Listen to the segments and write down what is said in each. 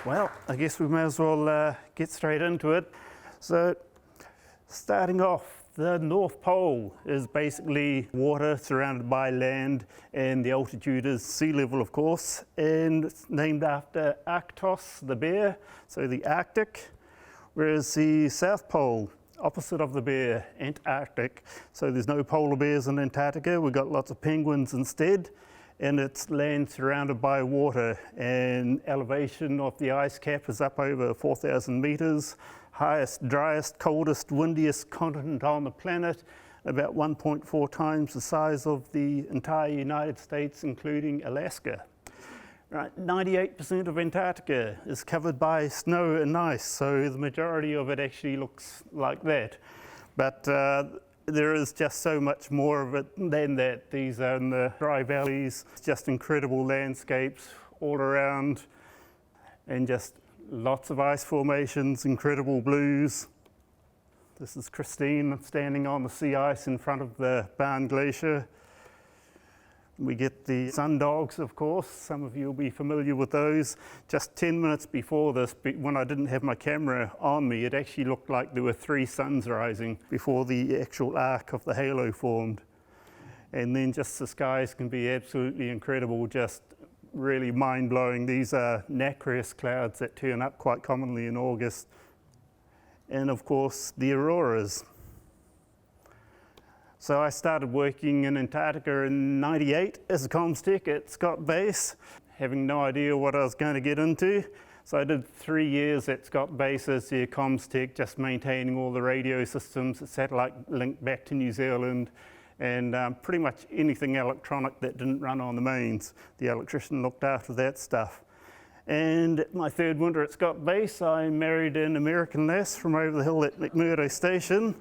Well, I guess we may as well get straight into it. So, starting off, the North Pole is basically water surrounded by land, and the altitude is sea level, of course, and it's named after Arctos, the bear, so the Arctic, whereas the South Pole, opposite of the bear, Antarctic, so there's no polar bears in Antarctica, we've got lots of penguins instead. And it's land surrounded by water, and elevation of the ice cap is up over 4,000 meters. Highest, driest, coldest, windiest continent on the planet, about 1.4 times the size of the entire United States, including Alaska. Right, 98% of Antarctica is covered by snow and ice, so the majority of it actually looks like that. But there is just so much more of it than that. These are in the dry valleys, just incredible landscapes all around, and just lots of ice formations, incredible blues. This is Christine standing on the sea ice in front of the Barne Glacier. We get the sundogs, of course. Some of you will be familiar with those. Just 10 minutes before this, when I didn't have my camera on me, it actually looked like there were 3 suns rising before the actual arc of the halo formed. And then just the skies can be absolutely incredible, just really mind-blowing. These are nacreous clouds that turn up quite commonly in August. And of course, the auroras. So I started working in Antarctica in '98 as a comms tech at Scott Base, having no idea what I was going to get into. So I did 3 years at Scott Base as their comms tech, just maintaining all the radio systems, the satellite link back to New Zealand, and pretty much anything electronic that didn't run on the mains. The electrician looked after that stuff. And my 3rd winter at Scott Base, I married an American lass from over the hill at McMurdo Station.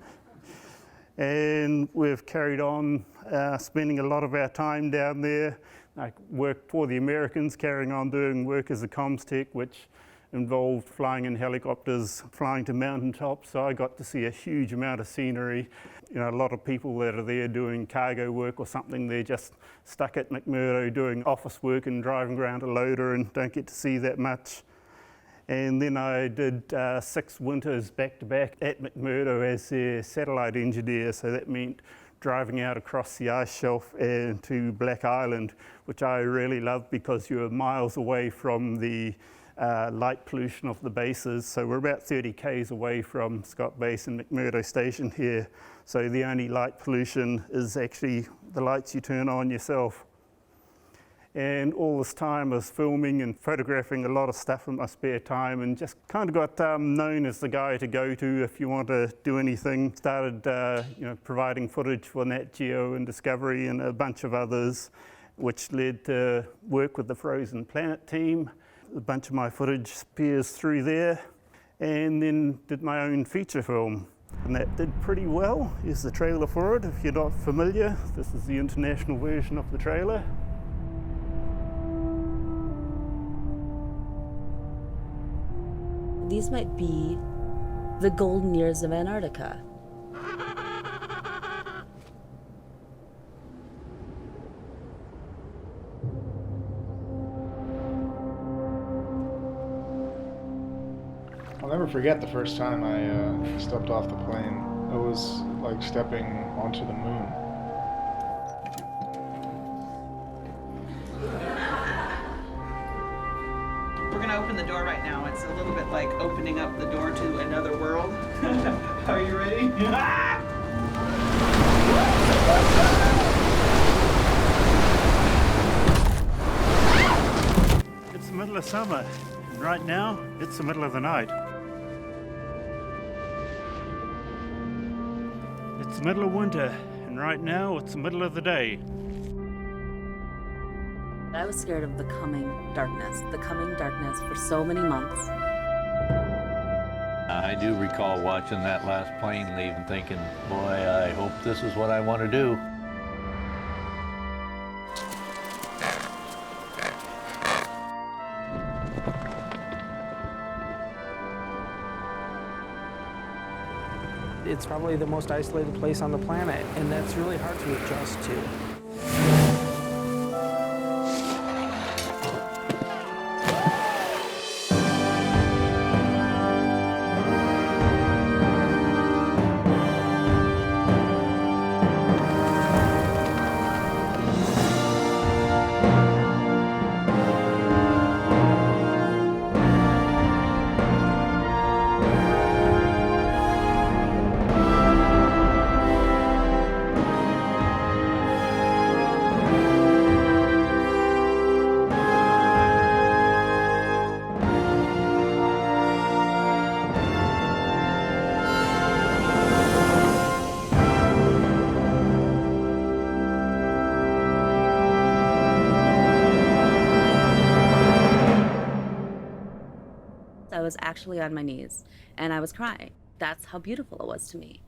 And we've carried on spending a lot of our time down there. I worked for the Americans, carrying on doing work as a comms tech, which involved flying in helicopters, flying to mountaintops. So I got to see a huge amount of scenery. You know, a lot of people that are there doing cargo work or something, they're just stuck at McMurdo doing office work and driving around a loader and don't get to see that much. And then I did 6 winters back-to-back at McMurdo as their satellite engineer, so that meant driving out across the ice shelf and to Black Island, which I really loved because you were miles away from the light pollution of the bases. So we're about 30 k's away from Scott Base and McMurdo Station here. So the only light pollution is actually the lights you turn on yourself. And all this time I was filming and photographing a lot of stuff in my spare time, and just kind of got known as the guy to go to if you want to do anything. Started providing footage for Nat Geo and Discovery and a bunch of others, which led to work with the Frozen Planet team. A bunch of my footage appears through there, and then did my own feature film. And that did pretty well. Here's the trailer for it if you're not familiar. This is the international version of the trailer. These might be the golden years of Antarctica. I'll never forget the first time I stepped off the plane. It was like stepping onto the moon. We're gonna open the door right now. It's a little bit like opening up the door to another world. Are you ready? It's the middle of summer, and right now it's the middle of the night. It's the middle of winter, and right now it's the middle of the day. I was scared of the coming darkness for so many months. I do recall watching that last plane leave and thinking, boy, I hope this is what I want to do. It's probably the most isolated place on the planet, and that's really hard to adjust to. I was actually on my knees and I was crying. That's how beautiful it was to me.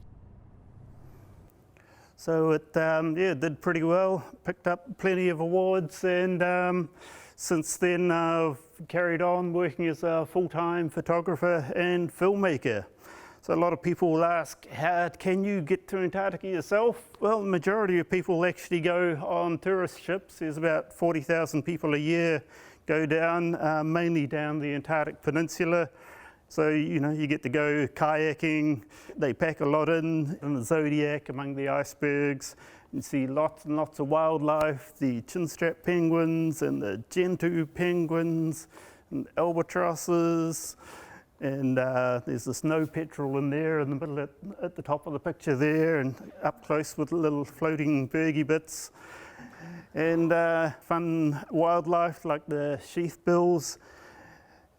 So it did pretty well, picked up plenty of awards, and since then I've carried on working as a full-time photographer and filmmaker. So a lot of people will ask, how can you get to Antarctica yourself? Well, the majority of people actually go on tourist ships. There's about 40,000 people a year go down, mainly down the Antarctic Peninsula. So, you get to go kayaking. They pack a lot in the Zodiac among the icebergs. You see lots and lots of wildlife, the chinstrap penguins and the gentoo penguins and albatrosses. And there's the snow petrel in there in the middle at the top of the picture there, and up close with little floating bergy bits. And fun wildlife like the sheathbills.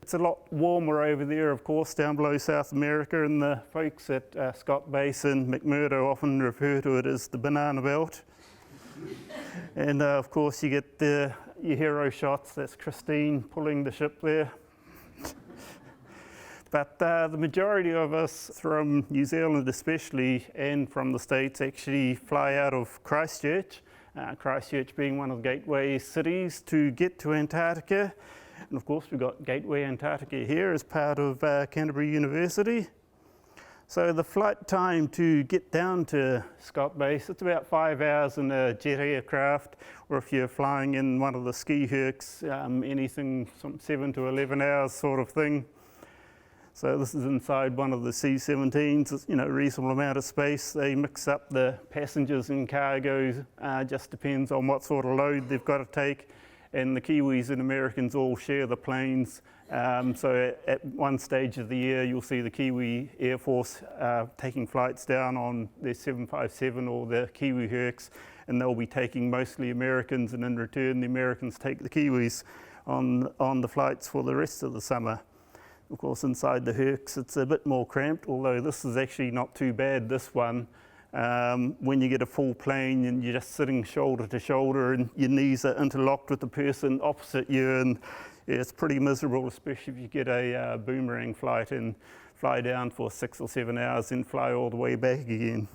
It's a lot warmer over there, of course, down below South America, and the folks at Scott Base and McMurdo often refer to it as the banana belt. And of course you get your hero shots. That's Christine pulling the ship there. But the majority of us from New Zealand especially, and from the States, actually fly out of Christchurch. Christchurch being one of the gateway cities to get to Antarctica. And of course we've got Gateway Antarctica here as part of Canterbury University. So the flight time to get down to Scott Base, it's about 5 hours in a jet aircraft, or if you're flying in one of the ski hercs, anything from 7 to 11 hours sort of thing. So this is inside one of the C-17s, it's, a reasonable amount of space. They mix up the passengers and cargo, just depends on what sort of load they've got to take. And the Kiwis and Americans all share the planes. So at one stage of the year, you'll see the Kiwi Air Force taking flights down on their 757 or the Kiwi Hercs, and they'll be taking mostly Americans, and in return, the Americans take the Kiwis on the flights for the rest of the summer. Of course, inside the Hercs, it's a bit more cramped, although this is actually not too bad, this one. When you get a full plane and you're just sitting shoulder to shoulder and your knees are interlocked with the person opposite you, and it's pretty miserable, especially if you get a boomerang flight and fly down for 6 or 7 hours and fly all the way back again.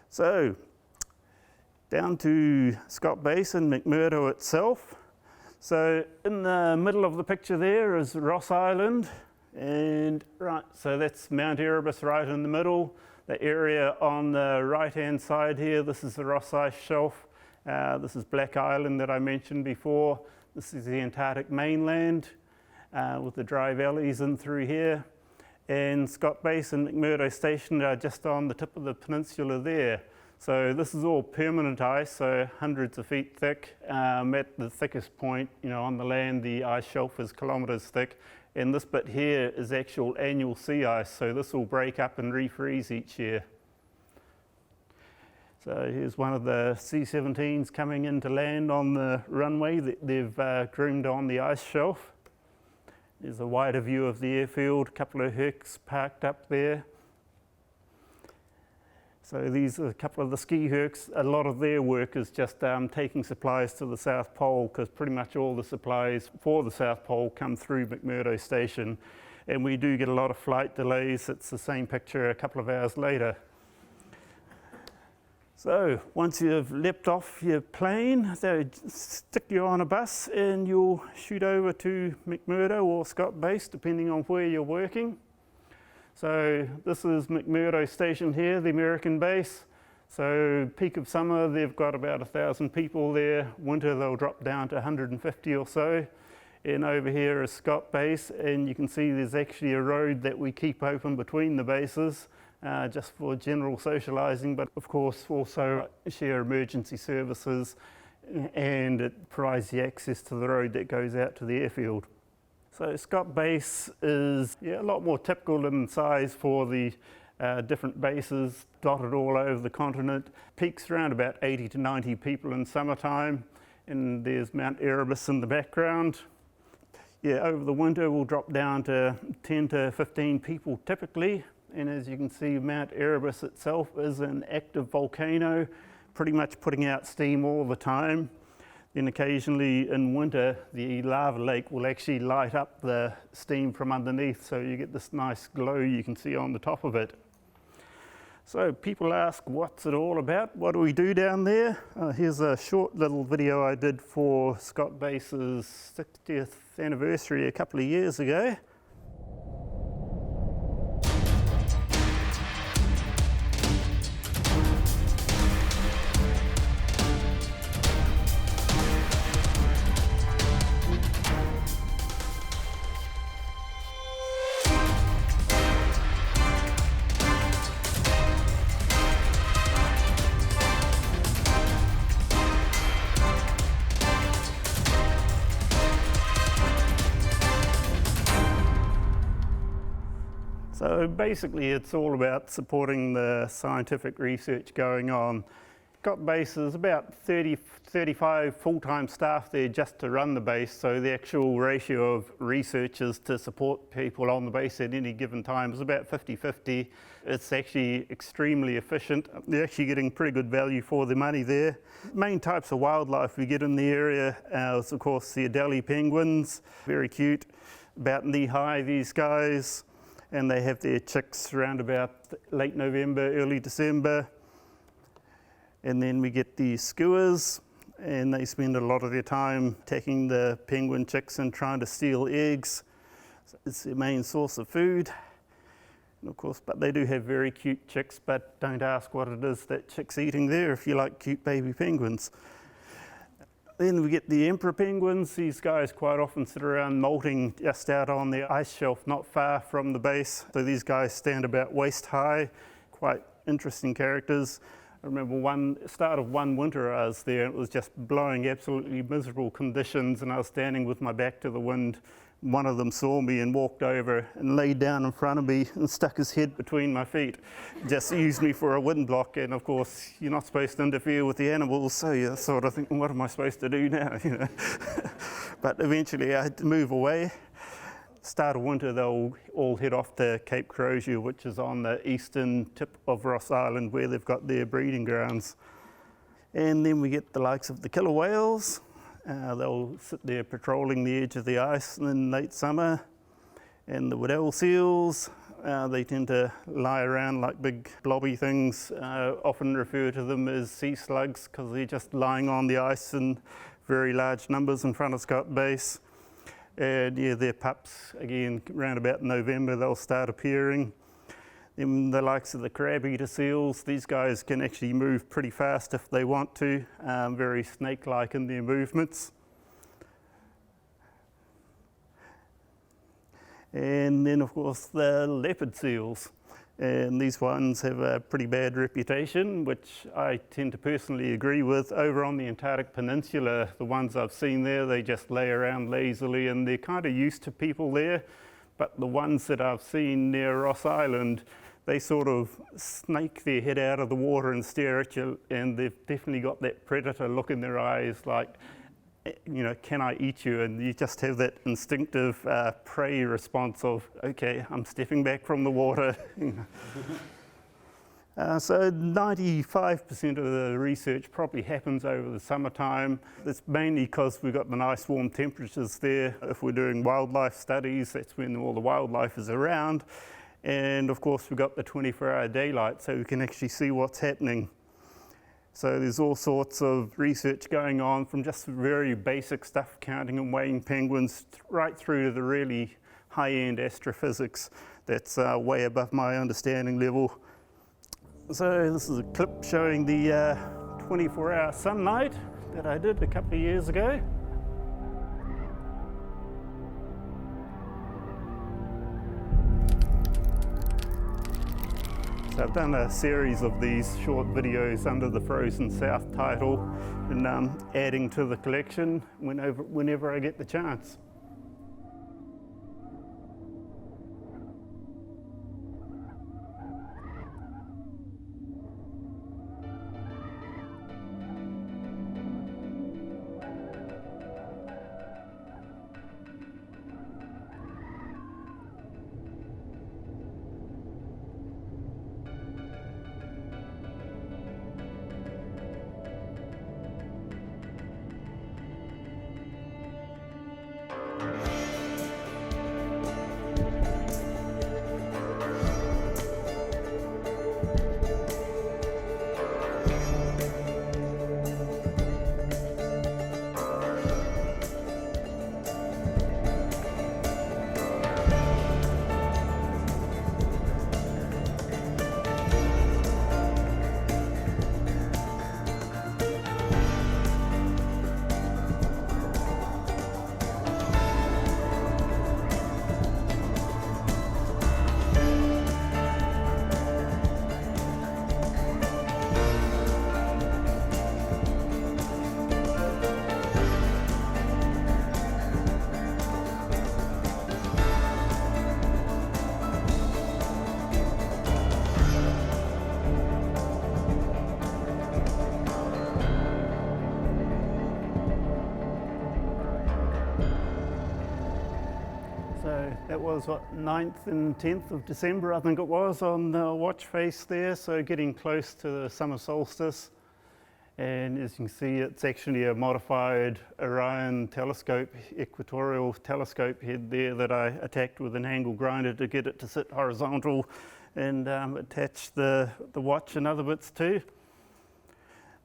So, down to Scott Base and McMurdo itself. So in the middle of the picture there is Ross Island, and so that's Mount Erebus right in the middle. The area on the right-hand side here, this is the Ross Ice Shelf. This is Black Island that I mentioned before. This is the Antarctic mainland with the dry valleys in through here. And Scott Base and McMurdo Station are just on the tip of the peninsula there. So this is all permanent ice, so hundreds of feet thick. At the thickest point, on the land, the ice shelf is kilometres thick. And this bit here is actual annual sea ice, so this will break up and refreeze each year. So here's one of the C-17s coming into land on the runway that they've groomed on the ice shelf. There's a wider view of the airfield, a couple of hercs parked up there. So these are a couple of the ski hercs. A lot of their work is just taking supplies to the South Pole, because pretty much all the supplies for the South Pole come through McMurdo Station. And we do get a lot of flight delays. It's the same picture a couple of hours later. So once you've leapt off your plane, they stick you on a bus and you'll shoot over to McMurdo or Scott Base, depending on where you're working. So this is McMurdo Station here, the American base. So peak of summer, they've got about 1,000 people there. Winter, they'll drop down to 150 or so. And over here is Scott Base, and you can see there's actually a road that we keep open between the bases, just for general socialising, but of course also share emergency services and it provides the access to the road that goes out to the airfield. So Scott Base is a lot more typical in size for the different bases dotted all over the continent. Peaks around about 80 to 90 people in summertime, and there's Mount Erebus in the background. Over the winter we'll drop down to 10 to 15 people typically, and as you can see, Mount Erebus itself is an active volcano, pretty much putting out steam all the time. Then occasionally in winter the lava lake will actually light up the steam from underneath, so you get this nice glow you can see on the top of it. So people ask, what's it all about? What do we do down there? Here's a short little video I did for Scott Base's 60th anniversary a couple of years ago. So basically it's all about supporting the scientific research going on. Scott Base is about 35 full-time staff there just to run the base, so the actual ratio of researchers to support people on the base at any given time is about 50-50. It's actually extremely efficient. They're actually getting pretty good value for the money there. Main types of wildlife we get in the area is of course the Adelie penguins, very cute, about knee-high these guys. And they have their chicks around about late November, early December. And then we get the skuas, and they spend a lot of their time attacking the penguin chicks and trying to steal eggs. So it's their main source of food. And of course, but they do have very cute chicks, but don't ask what it is that chick's eating there if you like cute baby penguins. Then we get the emperor penguins. These guys quite often sit around molting just out on the ice shelf not far from the base. So these guys stand about waist high, quite interesting characters. I remember start of one winter I was there, and it was just blowing absolutely miserable conditions, and I was standing with my back to the wind. One of them saw me and walked over and laid down in front of me and stuck his head between my feet. Just used me for a wind block, and of course you're not supposed to interfere with the animals, so you're sort of thinking, what am I supposed to do now? But eventually I had to move away. Start of winter they'll all head off to Cape Crozier, which is on the eastern tip of Ross Island where they've got their breeding grounds. And then we get the likes of the killer whales. They'll sit there patrolling the edge of the ice in late summer. And the Weddell seals, they tend to lie around like big blobby things. Often refer to them as sea slugs because they're just lying on the ice in very large numbers in front of Scott Base. And their pups, again, around about November, they'll start appearing. Then the likes of the crab-eater seals, these guys can actually move pretty fast if they want to, very snake-like in their movements. And then of course the leopard seals. And these ones have a pretty bad reputation, which I tend to personally agree with. Over on the Antarctic Peninsula, the ones I've seen there, they just lay around lazily and they're kind of used to people there. But the ones that I've seen near Ross Island, they sort of snake their head out of the water and stare at you, and they've definitely got that predator look in their eyes like, can I eat you? And you just have that instinctive prey response of, okay, I'm stepping back from the water. So 95% of the research probably happens over the summertime. It's mainly because we've got the nice warm temperatures there. If we're doing wildlife studies, that's when all the wildlife is around. And of course we've got the 24-hour daylight, so we can actually see what's happening. So there's all sorts of research going on, from just very basic stuff, counting and weighing penguins, right through to the really high-end astrophysics that's way above my understanding level. So this is a clip showing the 24-hour sunlight that I did a couple of years ago. So I've done a series of these short videos under the Frozen South title, and adding to the collection whenever I get the chance. So that was what, 9th and 10th of December, I think it was, on the watch face there, so getting close to the summer solstice. And as you can see, it's actually a modified Orion telescope, equatorial telescope head there that I attacked with an angle grinder to get it to sit horizontal and attach the watch and other bits too.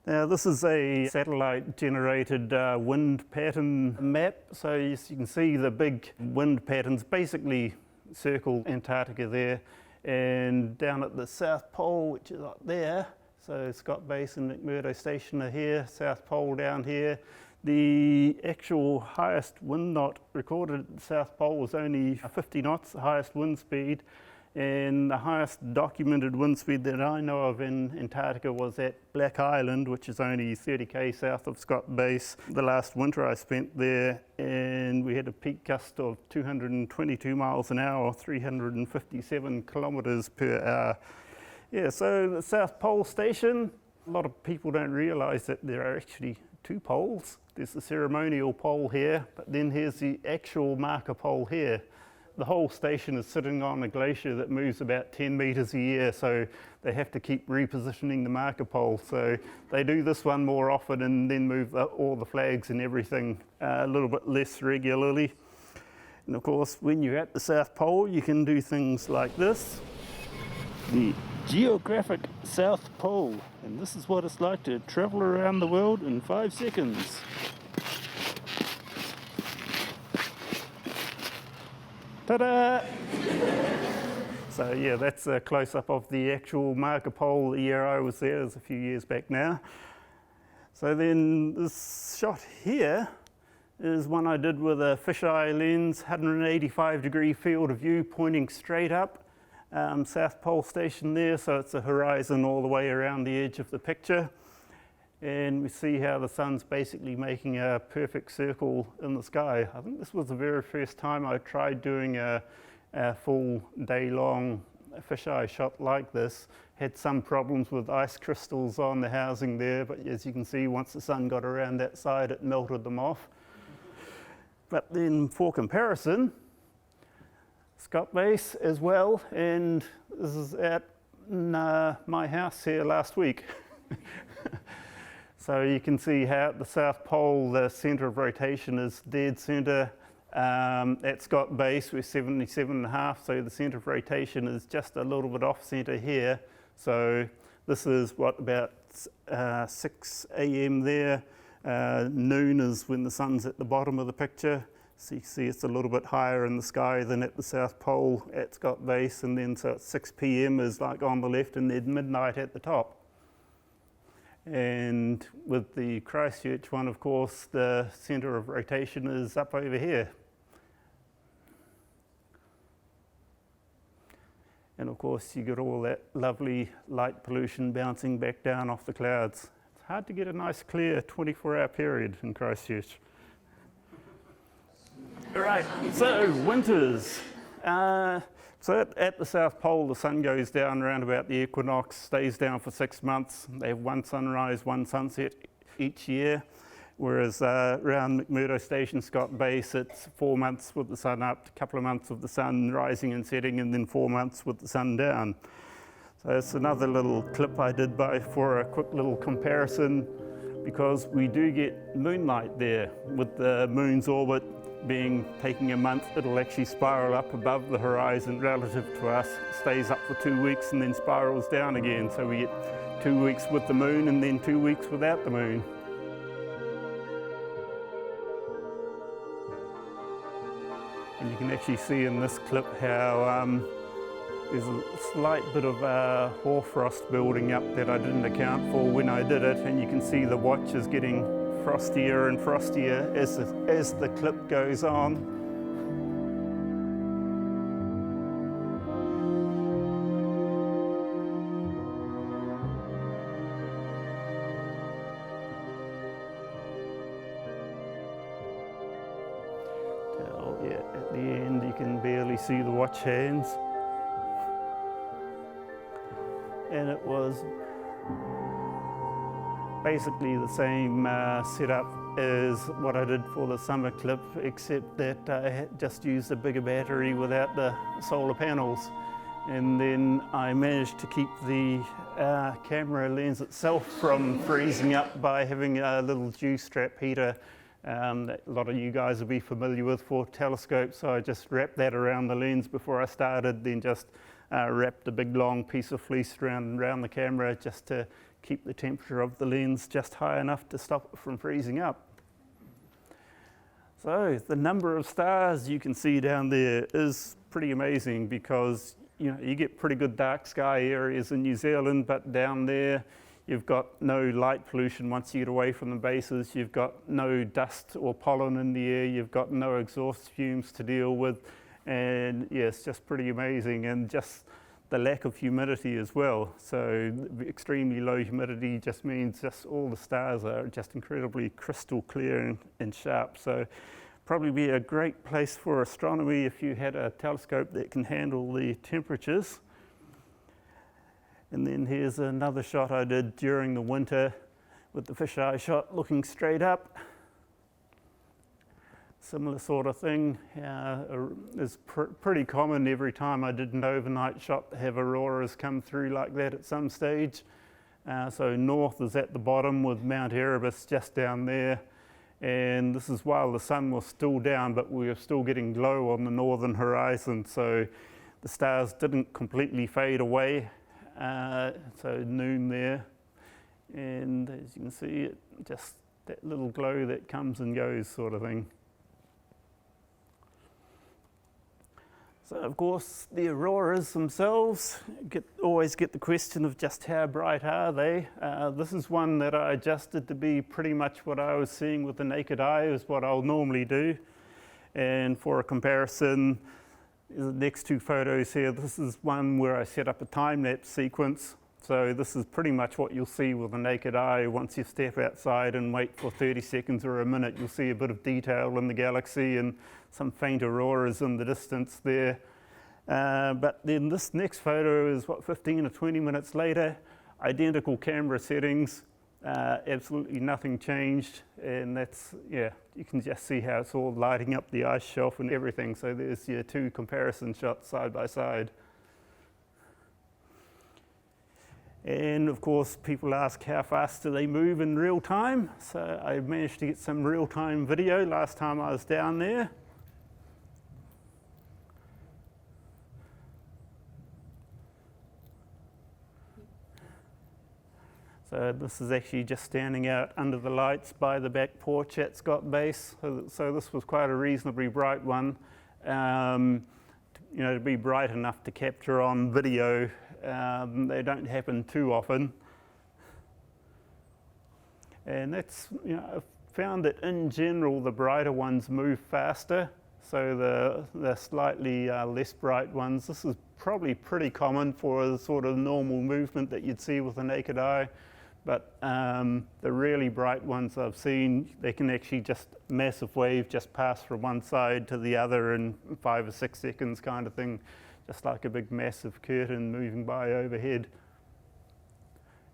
Now this is a satellite generated wind pattern map, so you can see the big wind patterns basically circle Antarctica there, and down at the South Pole, which is up there, so Scott Base and McMurdo Station are here, South Pole down here. The actual highest wind knot recorded at the South Pole was only 50 knots, the highest wind speed. And the highest documented wind speed that I know of in Antarctica was at Black Island, which is only 30k south of Scott Base. The last winter I spent there, and we had a peak gust of 222 miles an hour, 357 kilometers per hour. Yeah, so the South Pole Station, a lot of people don't realize that there are actually two poles. There's the ceremonial pole here, but then here's the actual marker pole here. The whole station is sitting on a glacier that moves about 10 meters a year, so they have to keep repositioning the marker pole. So they do this one more often and then move all the flags and everything a little bit less regularly. And of course, when you're at the South Pole, you can do things like this. The geographic South Pole, and this is what it's like to travel around the world in 5 seconds. Ta-da! So yeah, that's a close-up of the actual marker pole the year I was there. It was a few years back now. So then this shot here is one I did with a fisheye lens, 185-degree field of view pointing straight up. South Pole Station there, so it's a horizon all the way around the edge of the picture. And we see how the sun's basically making a perfect circle in the sky. I think this was the very first time I tried doing a full day-long fisheye shot like this. Had some problems with ice crystals on the housing there, but as you can see, once the sun got around that side, it melted them off. But then for comparison, Scott Base as well, and this is at my house here last week. So you can see how at the South Pole, the centre of rotation is dead centre. At Scott Base, we're 77.5, so the centre of rotation is just a little bit off centre here. So this is what, about 6 a.m. there. Noon is when the sun's at the bottom of the picture. So you can see it's a little bit higher in the sky than at the South Pole at Scott Base, and then so at 6 p.m. is like on the left, and then midnight at the top. And with the Christchurch one, of course, the centre of rotation is up over here. And of course you get all that lovely light pollution bouncing back down off the clouds. It's hard to get a nice clear 24-hour period in Christchurch. All right, so winters. So at the South Pole, the sun goes down around about the equinox, stays down for 6 months. They have one sunrise, one sunset each year. Whereas around McMurdo Station, Scott Base, it's 4 months with the sun up, a couple of months with the sun rising and setting, and then 4 months with the sun down. So it's another little clip I did for a quick little comparison, because we do get moonlight there. With the moon's orbit taking a month, it'll actually spiral up above the horizon relative to us, stays up for 2 weeks and then spirals down again. So we get 2 weeks with the moon and then 2 weeks without the moon. And you can actually see in this clip how there's a slight bit of hoarfrost building up that I didn't account for when I did it, and you can see the watch is getting frostier and frostier as the clip goes on. Yeah, at the end you can barely see the watch hands. And it was basically the same setup as what I did for the summer clip, except that I had just used a bigger battery without the solar panels. And then I managed to keep the camera lens itself from freezing up by having a little G-strap heater that a lot of you guys will be familiar with for telescopes. So I just wrapped that around the lens before I started, then just wrapped a big long piece of fleece around the camera just to keep the temperature of the lens just high enough to stop it from freezing up. So the number of stars you can see down there is pretty amazing, because you get pretty good dark sky areas in New Zealand, but down there you've got no light pollution once you get away from the bases. You've got no dust or pollen in the air. You've got no exhaust fumes to deal with. And yeah, it's just pretty amazing. And just the lack of humidity as well. So extremely low humidity just means just all the stars are just incredibly crystal clear and sharp. So probably be a great place for astronomy if you had a telescope that can handle the temperatures. And then here's another shot I did during the winter with the fisheye shot looking straight up. Similar sort of thing. It's pretty common every time I did an overnight shot to have auroras come through like that at some stage. So north is at the bottom with Mount Erebus just down there. And this is while the sun was still down, but we were still getting glow on the northern horizon. So the stars didn't completely fade away. So noon there. And as you can see, it just that little glow that comes and goes sort of thing. So of course the auroras themselves always get the question of just how bright are they. This is one that I adjusted to be pretty much what I was seeing with the naked eye, is what I'll normally do. And for a comparison, the next two photos here, this is one where I set up a time-lapse sequence. So this is pretty much what you'll see with the naked eye. Once you step outside and wait for 30 seconds or a minute, you'll see a bit of detail in the galaxy and some faint auroras in the distance there. But then this next photo is 15 or 20 minutes later, identical camera settings, absolutely nothing changed. And that's, yeah, you can just see how it's all lighting up the ice shelf and everything. So there's your two comparison shots side by side. And of course, people ask how fast do they move in real time. So I managed to get some real-time video last time I was down there. So this is actually just standing out under the lights by the back porch at Scott Base. So this was quite a reasonably bright one. To be bright enough to capture on video. They don't happen too often. And that's, I've found that in general the brighter ones move faster. So the slightly less bright ones, this is probably pretty common for the sort of normal movement that you'd see with the naked eye. But the really bright ones I've seen, they can actually just massive wave just pass from one side to the other in 5 or 6 seconds kind of thing, just like a big massive curtain moving by overhead.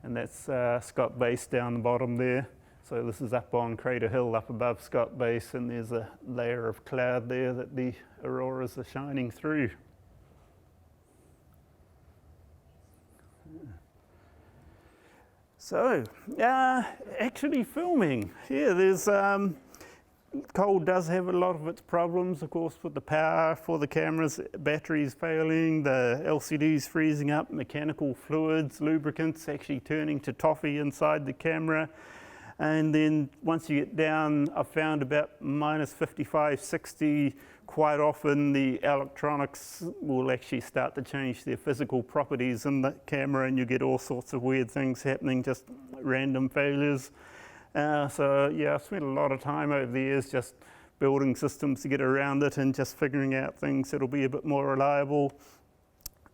And that's Scott Base down the bottom there. So this is up on Crater Hill up above Scott Base, and there's a layer of cloud there that the auroras are shining through. So, actually filming. Yeah, there's cold does have a lot of its problems, of course, with the power for the cameras, batteries failing, the LCDs freezing up, mechanical fluids, lubricants actually turning to toffee inside the camera. And then once you get down, I've found about minus 55, 60, quite often the electronics will actually start to change their physical properties in the camera, and you get all sorts of weird things happening, just random failures. So yeah, I've spent a lot of time over the years just building systems to get around it and just figuring out things that'll be a bit more reliable.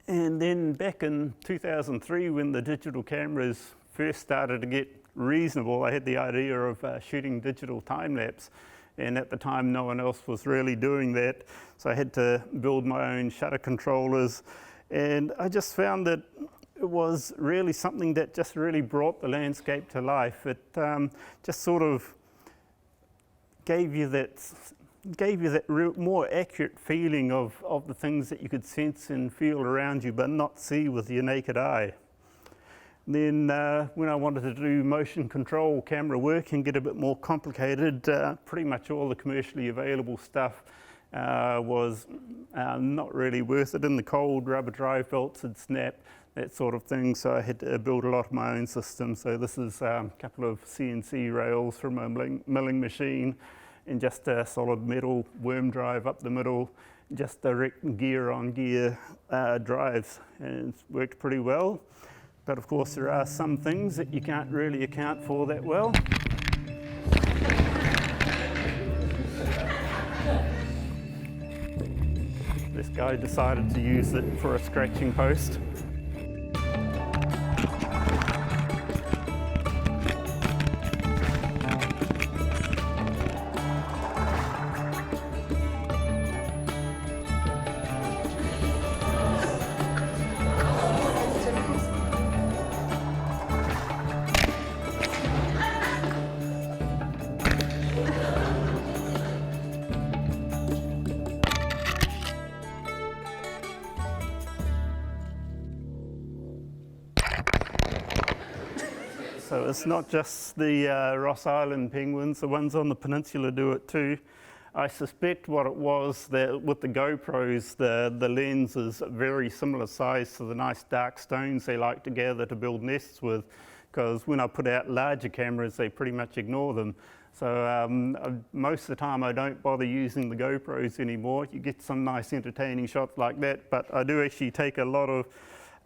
And then back in 2003, when the digital cameras first started to get reasonable, I had the idea of shooting digital time-lapse, and at the time no one else was really doing that, so I had to build my own shutter controllers, and I just found that it was really something that just really brought the landscape to life. It just sort of gave you that more accurate feeling of the things that you could sense and feel around you but not see with your naked eye. Then when I wanted to do motion control camera work and get a bit more complicated, pretty much all the commercially available stuff was not really worth it. In the cold, rubber drive belts would snap, that sort of thing, so I had to build a lot of my own system. So this is a couple of CNC rails from a milling machine and just a solid metal worm drive up the middle, just direct gear on gear drives, and it's worked pretty well. But of course there are some things that you can't really account for that well. This guy decided to use it for a scratching post. So it's not just the Ross Island penguins, the ones on the peninsula do it too. I suspect what it was that with the GoPros, the lens is very similar size to the nice dark stones they like to gather to build nests with, because when I put out larger cameras, they pretty much ignore them. So most of the time I don't bother using the GoPros anymore. You get some nice entertaining shots like that, but I do actually take a lot of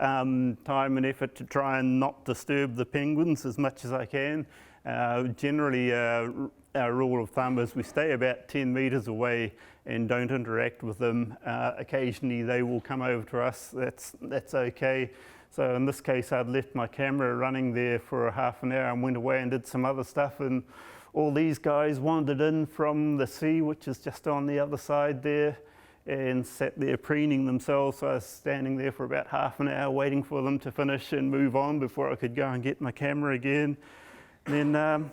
time and effort to try and not disturb the penguins as much as I can. Generally, our rule of thumb is we stay about 10 meters away and don't interact with them. Occasionally they will come over to us, that's okay. So in this case I'd left my camera running there for a half an hour and went away and did some other stuff, and all these guys wandered in from the sea, which is just on the other side there, and sat there preening themselves. So I was standing there for about half an hour waiting for them to finish and move on before I could go and get my camera again. And then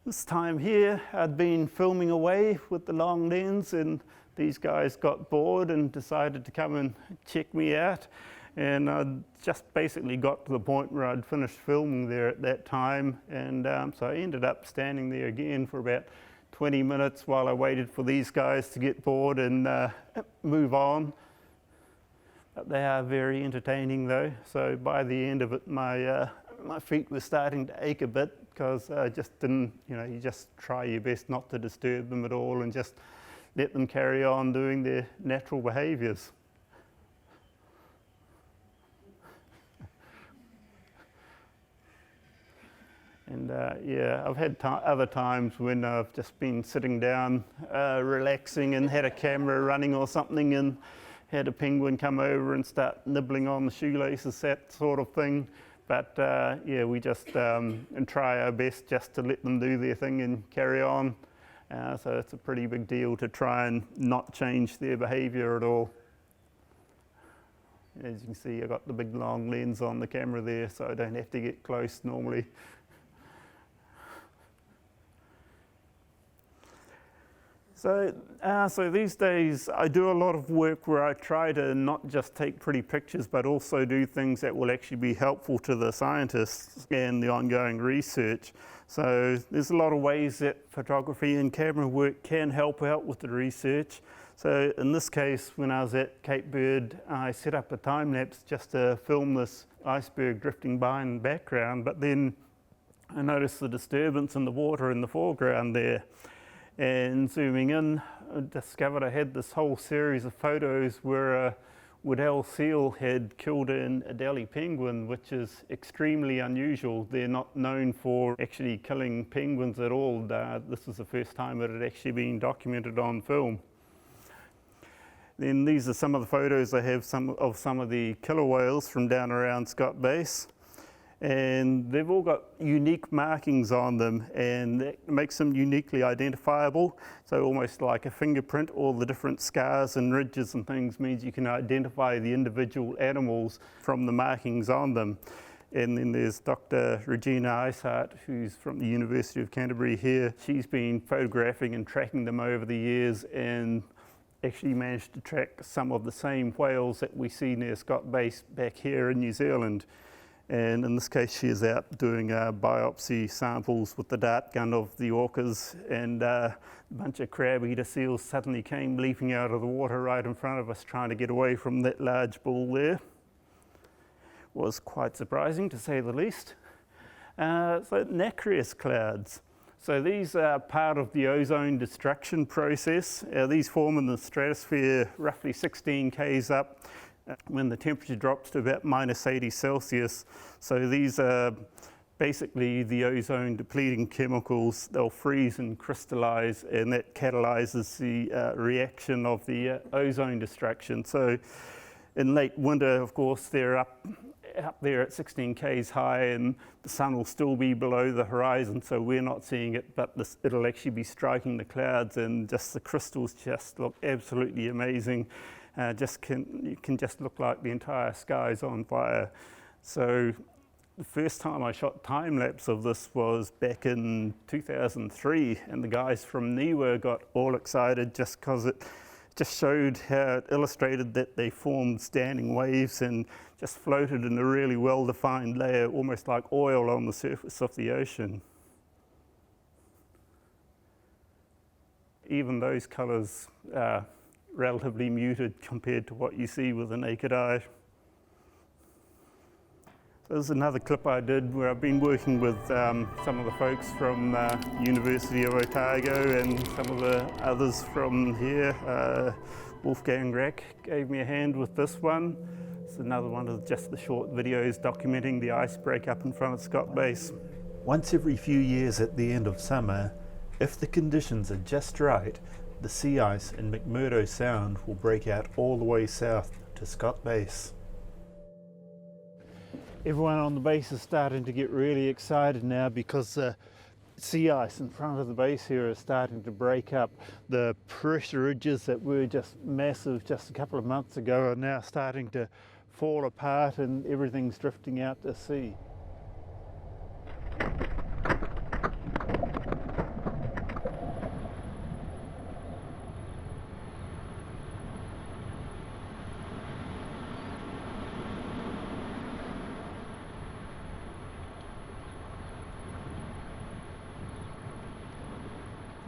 this time here, I'd been filming away with the long lens, and these guys got bored and decided to come and check me out. And I'd just basically got to the point where I'd finished filming there at that time. And so I ended up standing there again for about 20 minutes while I waited for these guys to get bored and move on. But they are very entertaining though. So by the end of it, my feet were starting to ache a bit, because I just didn't, you just try your best not to disturb them at all and just let them carry on doing their natural behaviors. And yeah, I've had other times when I've just been sitting down, relaxing, and had a camera running or something, and had a penguin come over and start nibbling on the shoelaces, that sort of thing. But yeah, we just and try our best just to let them do their thing and carry on. So it's a pretty big deal to try and not change their behaviour at all. As you can see, I've got the big long lens on the camera there, so I don't have to get close normally. So these days I do a lot of work where I try to not just take pretty pictures, but also do things that will actually be helpful to the scientists and the ongoing research. So there's a lot of ways that photography and camera work can help out with the research. So in this case, when I was at Cape Verde, I set up a time lapse just to film this iceberg drifting by in the background, but then I noticed the disturbance in the water in the foreground there. And zooming in, I discovered I had this whole series of photos where a Weddell seal had killed an Adelie penguin, which is extremely unusual. They're not known for actually killing penguins at all. This is the first time it had actually been documented on film. Then these are some of the photos I have of some of the killer whales from down around Scott Base. And they've all got unique markings on them, and that makes them uniquely identifiable. So almost like a fingerprint, all the different scars and ridges and things means you can identify the individual animals from the markings on them. And then there's Dr. Regina Ishart, who's from the University of Canterbury here. She's been photographing and tracking them over the years and actually managed to track some of the same whales that we see near Scott Base back here in New Zealand. And in this case, she is out doing biopsy samples with the dart gun of the orcas, and a bunch of crab-eater seals suddenly came leaping out of the water right in front of us, trying to get away from that large bull there. Was quite surprising, to say the least. So nacreous clouds. So these are part of the ozone destruction process. These form in the stratosphere roughly 16 k's up, when the temperature drops to about -80 Celsius. So these are basically the ozone depleting chemicals. They'll freeze and crystallize, and that catalyzes the reaction of the ozone destruction. So in late winter, of course, they're up there at 16 k's high, and the sun will still be below the horizon, so we're not seeing it, but it'll actually be striking the clouds, and just the crystals just look absolutely amazing. You can just look like the entire sky's on fire. So the first time I shot time lapse of this was back in 2003, and the guys from NIWA got all excited just because it just showed how it illustrated that they formed standing waves and just floated in a really well-defined layer, almost like oil on the surface of the ocean. Even those colors are relatively muted compared to what you see with the naked eye. There's another clip I did where I've been working with some of the folks from University of Otago and some of the others from here. Wolfgang Rack gave me a hand with this one. It's another one of just the short videos documenting the ice breakup in front of Scott Base. Once every few years at the end of summer, if the conditions are just right, the sea ice in McMurdo Sound will break out all the way south to Scott Base. Everyone on the base is starting to get really excited now because the sea ice in front of the base here is starting to break up. The pressure ridges that were just massive just a couple of months ago are now starting to fall apart, and everything's drifting out to sea.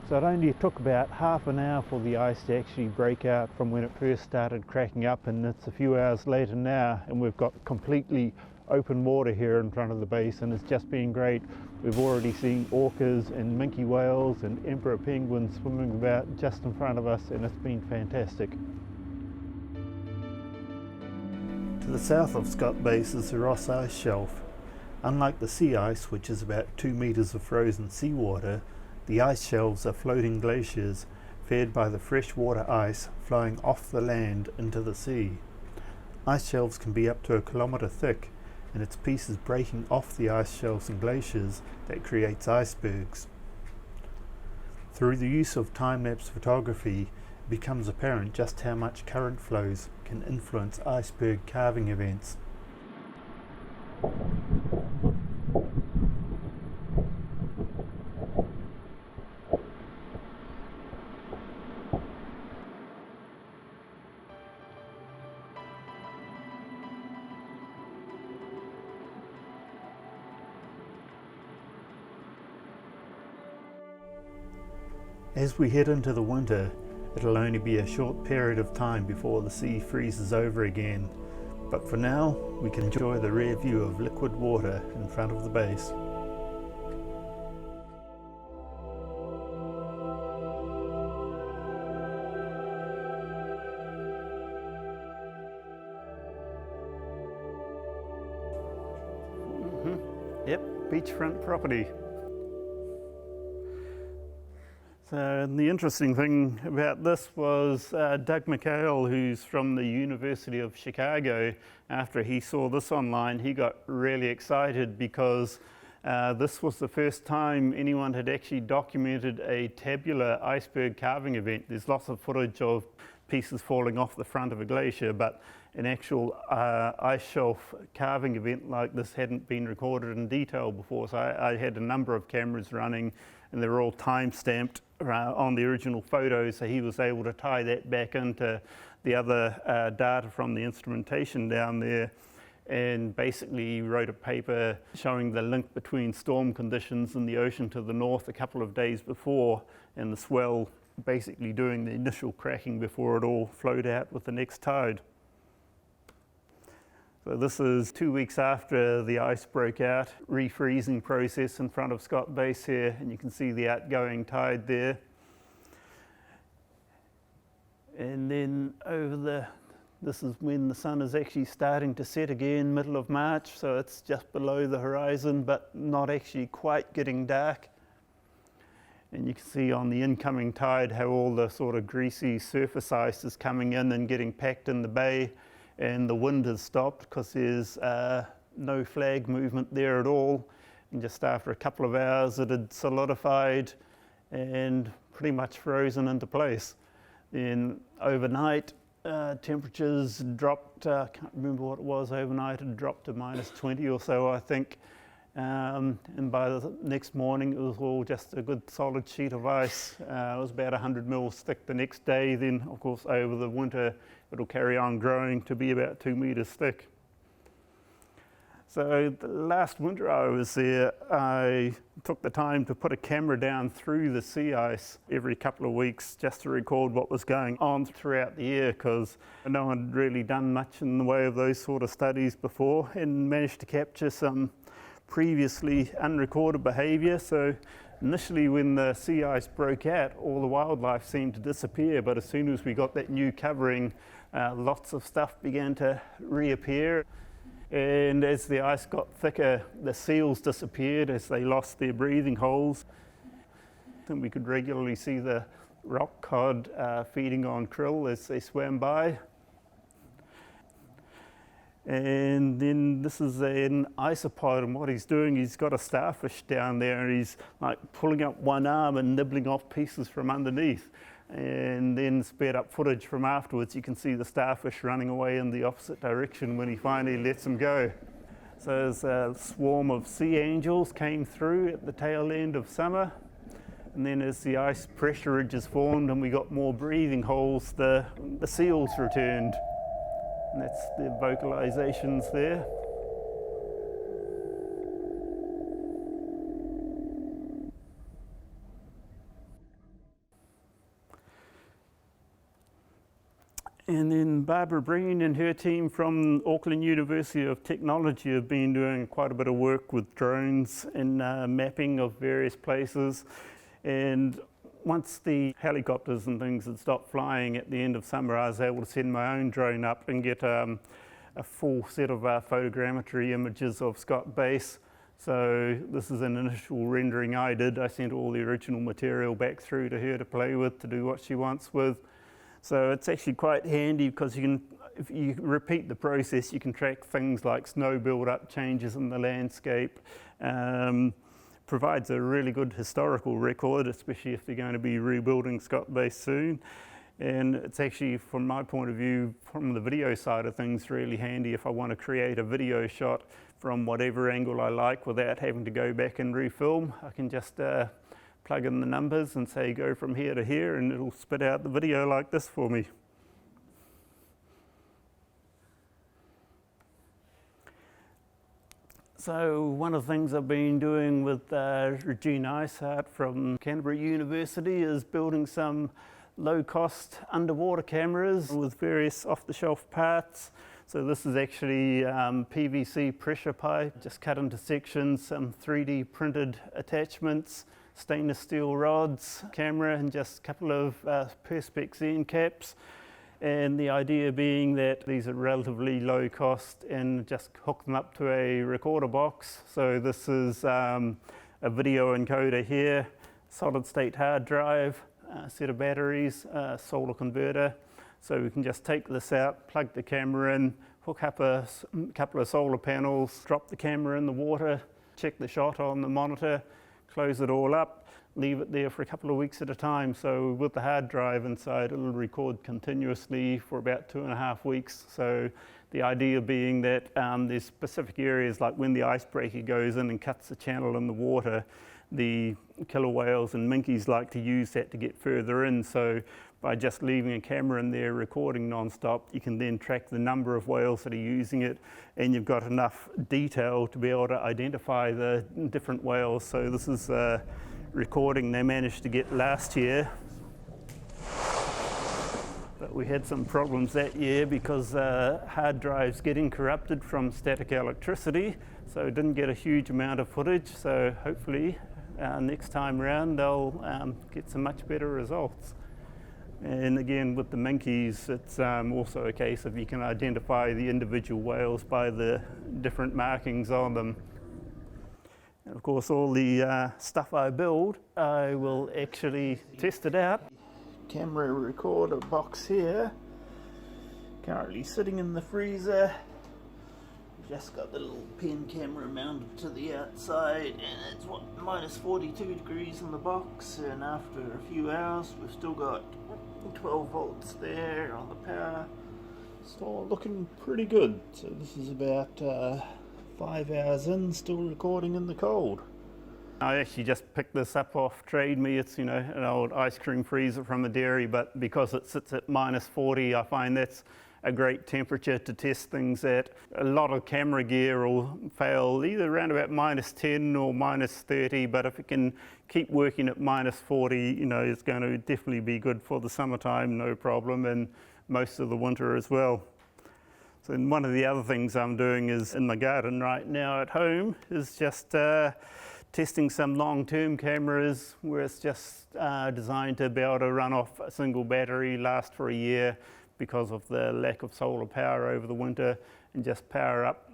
So it only took about half an hour for the ice to actually break out from when it first started cracking up, and it's a few hours later now, and we've got completely open water here in front of the base, and it's just been great. We've already seen orcas and minke whales and emperor penguins swimming about just in front of us, and it's been fantastic. To the south of Scott Base is the Ross Ice Shelf. Unlike the sea ice, which is about 2 meters of frozen seawater, the ice shelves are floating glaciers fed by the freshwater ice flowing off the land into the sea. Ice shelves can be up to 1 kilometre thick, and it's pieces breaking off the ice shelves and glaciers that creates icebergs. Through the use of time-lapse photography, it becomes apparent just how much current flows can influence iceberg calving events. As we head into the winter, it'll only be a short period of time before the sea freezes over again, but for now we can enjoy the rare view of liquid water in front of the base. Yep, beachfront property. So the interesting thing about this was Doug McHale, who's from the University of Chicago, after he saw this online, he got really excited because this was the first time anyone had actually documented a tabular iceberg calving event. There's lots of footage of pieces falling off the front of a glacier, but an actual ice shelf calving event like this hadn't been recorded in detail before. So I had a number of cameras running, and they were all time-stamped on the original photos, so he was able to tie that back into the other data from the instrumentation down there, and basically wrote a paper showing the link between storm conditions in the ocean to the north a couple of days before, and the swell basically doing the initial cracking before it all flowed out with the next tide. So this is 2 weeks after the ice broke out, refreezing process in front of Scott Base here, and you can see the outgoing tide there. And then this is when the sun is actually starting to set again, middle of March, so it's just below the horizon, but not actually quite getting dark. And you can see on the incoming tide how all the sort of greasy surface ice is coming in and getting packed in the bay. And the wind has stopped because there's no flag movement there at all. And just after a couple of hours it had solidified and pretty much frozen into place. Then overnight temperatures dropped, I can't remember what it was overnight, it dropped to -20 or so I think. And by the next morning it was all just a good solid sheet of ice. It was about 100 mils thick the next day. Then of course over the winter it'll carry on growing to be about 2 meters thick. So the last winter I was there, I took the time to put a camera down through the sea ice every couple of weeks just to record what was going on throughout the year, because no one had really done much in the way of those sort of studies before, and managed to capture some previously unrecorded behaviour. So initially when the sea ice broke out, all the wildlife seemed to disappear, but as soon as we got that new covering, lots of stuff began to reappear. And as the ice got thicker, the seals disappeared as they lost their breathing holes. And we could regularly see the rock cod feeding on krill as they swam by. And then this is an isopod, and what he's doing, he's got a starfish down there and he's like pulling up one arm and nibbling off pieces from underneath. And then sped up footage from afterwards, you can see the starfish running away in the opposite direction when he finally lets them go. So there's a swarm of sea angels came through at the tail end of summer. And then as the ice pressure ridges formed and we got more breathing holes, the seals returned. And that's the vocalizations there. And then Barbara Breen and her team from Auckland University of Technology have been doing quite a bit of work with drones and mapping of various places. And once the helicopters and things had stopped flying at the end of summer, I was able to send my own drone up and get a full set of photogrammetry images of Scott Base So this is an initial rendering I did. I sent all the original material back through to her to play with, to do what she wants with. So it's actually quite handy because you can, if you repeat the process, you can track things like snow build-up, changes in the landscape. Provides a really good historical record, especially if they're going to be rebuilding Scott Base soon. And it's actually, from my point of view, from the video side of things, really handy if I want to create a video shot from whatever angle I like without having to go back and refilm. I can just plug in the numbers and say go from here to here, and it'll spit out the video like this for me. So one of the things I've been doing with Regina Isart from Canterbury University is building some low-cost underwater cameras with various off-the-shelf parts. So this is actually PVC pressure pipe, just cut into sections, some 3D printed attachments, stainless steel rods, camera, and just a couple of Perspex end caps. And the idea being that these are relatively low cost, and just hook them up to a recorder box. So this is a video encoder here, solid state hard drive, set of batteries, solar converter. So we can just take this out, plug the camera in, hook up a couple of solar panels, drop the camera in the water, check the shot on the monitor, close it all up, leave it there for a couple of weeks at a time. So with the hard drive inside, it'll record continuously for about 2.5 weeks. So the idea being that there's specific areas, like when the icebreaker goes in and cuts the channel in the water, the killer whales and minkies like to use that to get further in. So by just leaving a camera in there recording non-stop, you can then track the number of whales that are using it, and you've got enough detail to be able to identify the different whales. So this is a recording they managed to get last year, but we had some problems that year because hard drives getting corrupted from static electricity, so didn't get a huge amount of footage. So hopefully next time round they'll get some much better results. And again, with the minkies, it's also a case of you can identify the individual whales by the different markings on them. And of course, all the stuff I build, I will actually test it out. Camera recorder box here, currently sitting in the freezer. Just got the little pen camera mounted to the outside, and it's what, minus 42 degrees in the box, and after a few hours we've still got 12 volts there on the power. It's all looking pretty good. So this is about 5 hours in, still recording in the cold. I actually just picked this up off Trade Me. It's, you know, an old ice cream freezer from a dairy, but because it sits at minus 40, I find that's a great temperature to test things at. A lot of camera gear will fail either around about minus 10 or minus 30, but if it can keep working at minus 40, you know, it's going to definitely be good for the summertime, no problem, and most of the winter as well. So one of the other things I'm doing is in my garden right now at home is just testing some long-term cameras where it's just designed to be able to run off a single battery, last for a year, because of the lack of solar power over the winter, and just power up,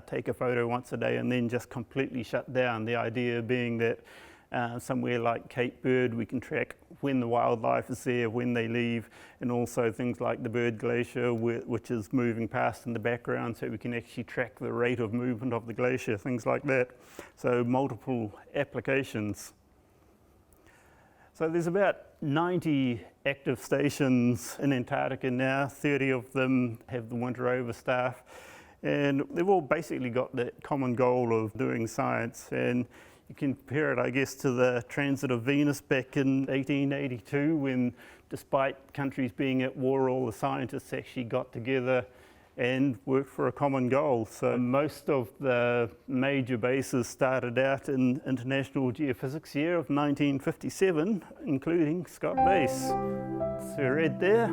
take a photo once a day, and then just completely shut down. The idea being that somewhere like Cape Bird, we can track when the wildlife is there, when they leave, and also things like the Bird Glacier, which is moving past in the background, so we can actually track the rate of movement of the glacier, things like that. So multiple applications. So there's about 90 active stations in Antarctica now. 30 of them have the winter overstaff, and they've all basically got that common goal of doing science. And you can compare it, I guess, to the transit of Venus back in 1882, when, despite countries being at war, all the scientists actually got together and worked for a common goal. So most of the major bases started out in International Geophysics year of 1957, including Scott Base. So right there.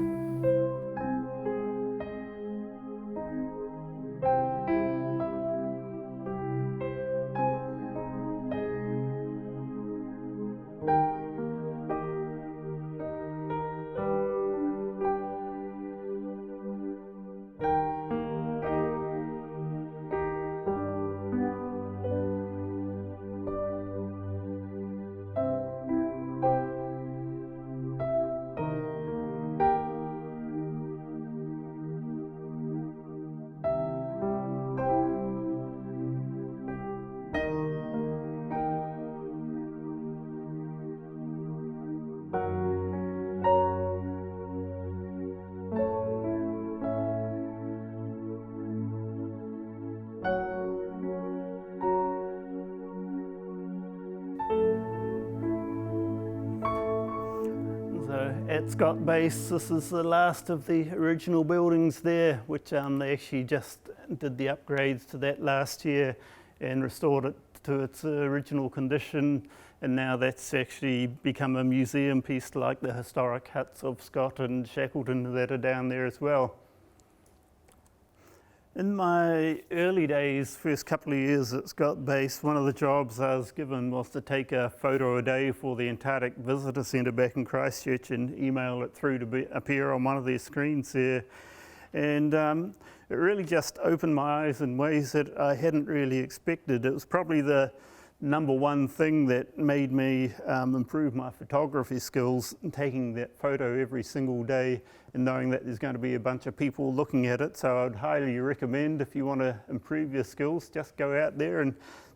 So at Scott Base, this is the last of the original buildings there, which they actually just did the upgrades to that last year and restored it to its original condition. And now that's actually become a museum piece, like the historic huts of Scott and Shackleton that are down there as well. In my early days, first couple of years at Scott Base, one of the jobs I was given was to take a photo a day for the Antarctic Visitor Centre back in Christchurch and email it through to appear on one of their screens there. And it really just opened my eyes in ways that I hadn't really expected. It was probably the number one thing that made me improve my photography skills, taking that photo every single day and knowing that there's going to be a bunch of people looking at it. So I'd highly recommend, if you want to improve your skills, just go out there and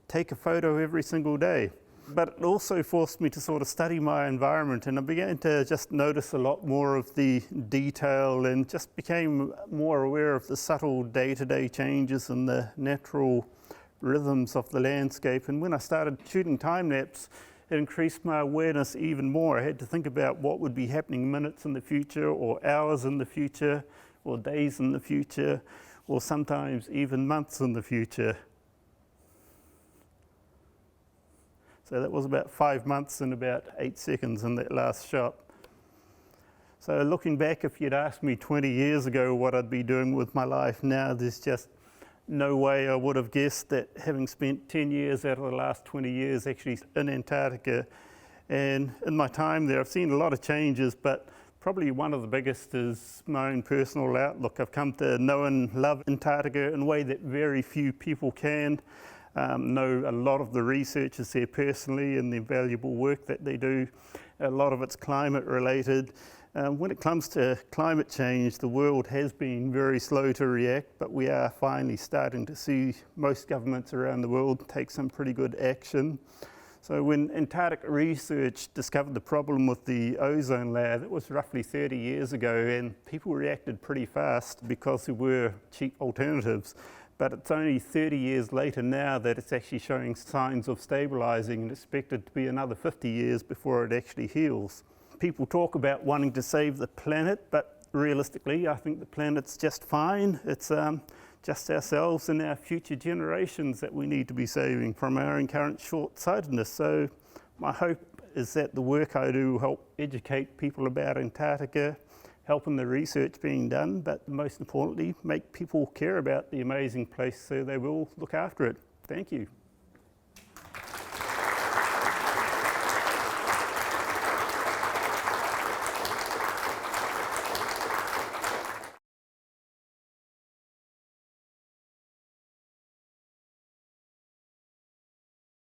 take a photo every single day. But it also forced me to sort of study my environment, and I began to just notice a lot more of the detail and just became more aware of the subtle day-to-day changes and the natural rhythms of the landscape. And when I started shooting time lapse, it increased my awareness even more. I had to think about what would be happening minutes in the future, or hours in the future, or days in the future, or sometimes even months in the future. So that was about 5 months and about 8 seconds in that last shot. So looking back, if you'd asked me 20 years ago what I'd be doing with my life now, there's just no way I would have guessed that, having spent 10 years out of the last 20 years actually in Antarctica. And in my time there, I've seen a lot of changes, but probably one of the biggest is my own personal outlook. I've come to know and love Antarctica in a way that very few people can. Know a lot of the researchers there personally and the valuable work that they do. A lot of it's climate related. When it comes to climate change, the world has been very slow to react, but we are finally starting to see most governments around the world take some pretty good action. So when Antarctic research discovered the problem with the ozone layer, that was roughly 30 years ago, and people reacted pretty fast because there were cheap alternatives. But it's only 30 years later now that it's actually showing signs of stabilising, and expected to be another 50 years before it actually heals. People talk about wanting to save the planet, but realistically, I think the planet's just fine. It's just ourselves and our future generations that we need to be saving from our own current short-sightedness. So my hope is that the work I do will help educate people about Antarctica, help in the research being done, but most importantly, make people care about the amazing place so they will look after it. Thank you.